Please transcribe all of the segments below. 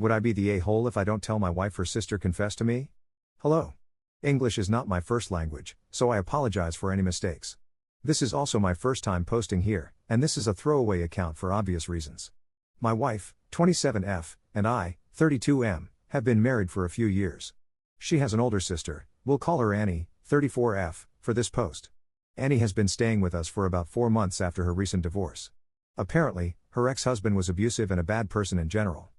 Would I be the a-hole if I don't tell my wife her sister confessed to me? Hello. English is not my first language, so I apologize for any mistakes. This is also my first time posting here, and this is a throwaway account for obvious reasons. My wife, 27F, and I, 32M, have been married for a few years. She has an older sister, we'll call her Annie, 34F, for this post. Annie has been staying with us for about 4 months after her recent divorce. Apparently, her ex-husband was abusive and a bad person in general.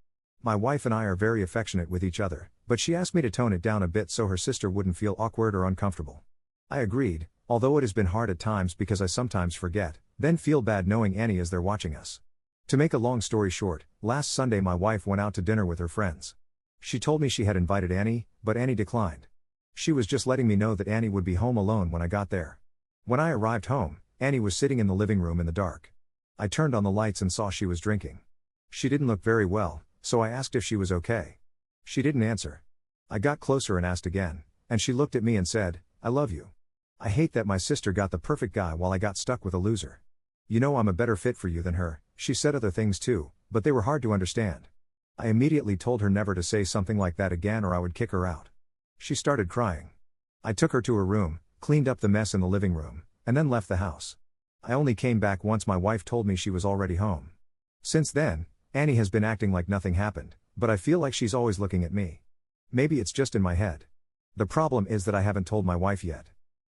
My wife and I are very affectionate with each other, but she asked me to tone it down a bit so her sister wouldn't feel awkward or uncomfortable. I agreed, although it has been hard at times because I sometimes forget, then feel bad knowing Annie is there watching us. To make a long story short, last Sunday my wife went out to dinner with her friends. She told me she had invited Annie, but Annie declined. She was just letting me know that Annie would be home alone when I got there. When I arrived home, Annie was sitting in the living room in the dark. I turned on the lights and saw she was drinking. She didn't look very well, so I asked if she was okay. She didn't answer. I got closer and asked again, and she looked at me and said, "I love you. I hate that my sister got the perfect guy while I got stuck with a loser. You know I'm a better fit for you than her." She said other things too, but they were hard to understand. I immediately told her never to say something like that again or I would kick her out. She started crying. I took her to her room, cleaned up the mess in the living room, and then left the house. I only came back once my wife told me she was already home. Since then, Annie has been acting like nothing happened, but I feel like she's always looking at me. Maybe it's just in my head. The problem is that I haven't told my wife yet.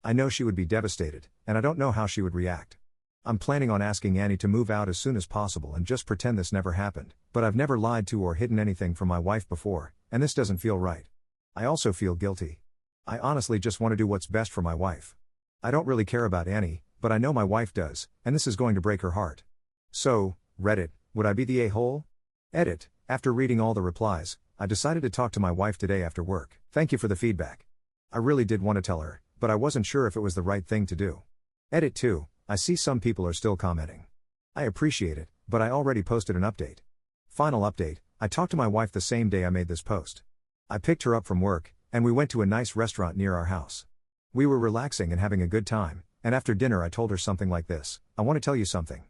I know she would be devastated, and I don't know how she would react. I'm planning on asking Annie to move out as soon as possible and just pretend this never happened, but I've never lied to or hidden anything from my wife before, and this doesn't feel right. I also feel guilty. I honestly just want to do what's best for my wife. I don't really care about Annie, but I know my wife does, and this is going to break her heart. So, Reddit, would I be the a-hole? Edit, after reading all the replies, I decided to talk to my wife today after work. Thank you for the feedback. I really did want to tell her, but I wasn't sure if it was the right thing to do. Edit 2, I see some people are still commenting. I appreciate it, but I already posted an update. Final update, I talked to my wife the same day I made this post. I picked her up from work, and we went to a nice restaurant near our house. We were relaxing and having a good time, and after dinner I told her something like this: "I want to tell you something.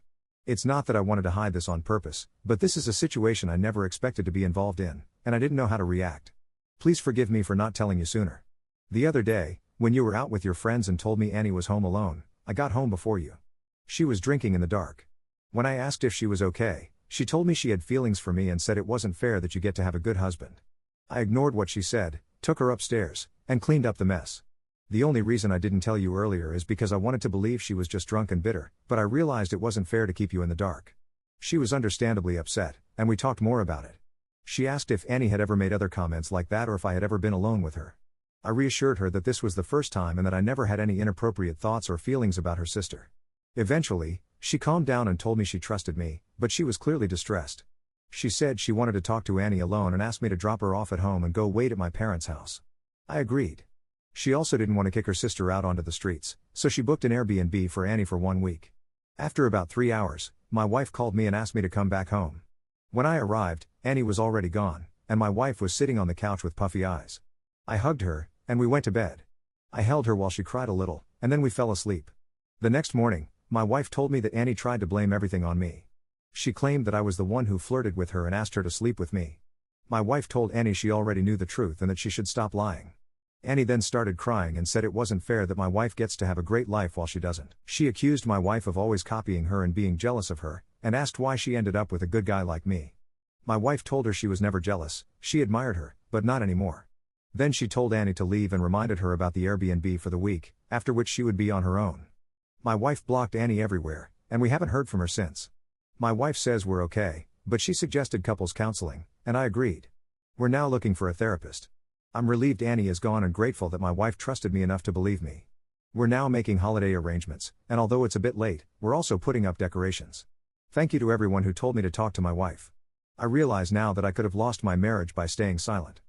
It's not that I wanted to hide this on purpose, but this is a situation I never expected to be involved in, and I didn't know how to react. Please forgive me for not telling you sooner. The other day, when you were out with your friends and told me Annie was home alone, I got home before you. She was drinking in the dark. When I asked if she was okay, she told me she had feelings for me and said it wasn't fair that you get to have a good husband. I ignored what she said, took her upstairs, and cleaned up the mess. The only reason I didn't tell you earlier is because I wanted to believe she was just drunk and bitter, but I realized it wasn't fair to keep you in the dark." She was understandably upset, and we talked more about it. She asked if Annie had ever made other comments like that or if I had ever been alone with her. I reassured her that this was the first time and that I never had any inappropriate thoughts or feelings about her sister. Eventually, she calmed down and told me she trusted me, but she was clearly distressed. She said she wanted to talk to Annie alone and asked me to drop her off at home and go wait at my parents' house. I agreed. She also didn't want to kick her sister out onto the streets, so she booked an Airbnb for Annie for 1 week. After about 3 hours, my wife called me and asked me to come back home. When I arrived, Annie was already gone, and my wife was sitting on the couch with puffy eyes. I hugged her, and we went to bed. I held her while she cried a little, and then we fell asleep. The next morning, my wife told me that Annie tried to blame everything on me. She claimed that I was the one who flirted with her and asked her to sleep with me. My wife told Annie she already knew the truth and that she should stop lying. Annie then started crying and said it wasn't fair that my wife gets to have a great life while she doesn't. She accused my wife of always copying her and being jealous of her, and asked why she ended up with a good guy like me. My wife told her she was never jealous, she admired her, but not anymore. Then she told Annie to leave and reminded her about the Airbnb for the week, after which she would be on her own. My wife blocked Annie everywhere, and we haven't heard from her since. My wife says we're okay, but she suggested couples counseling, and I agreed. We're now looking for a therapist. I'm relieved Annie is gone and grateful that my wife trusted me enough to believe me. We're now making holiday arrangements, and although it's a bit late, we're also putting up decorations. Thank you to everyone who told me to talk to my wife. I realize now that I could have lost my marriage by staying silent.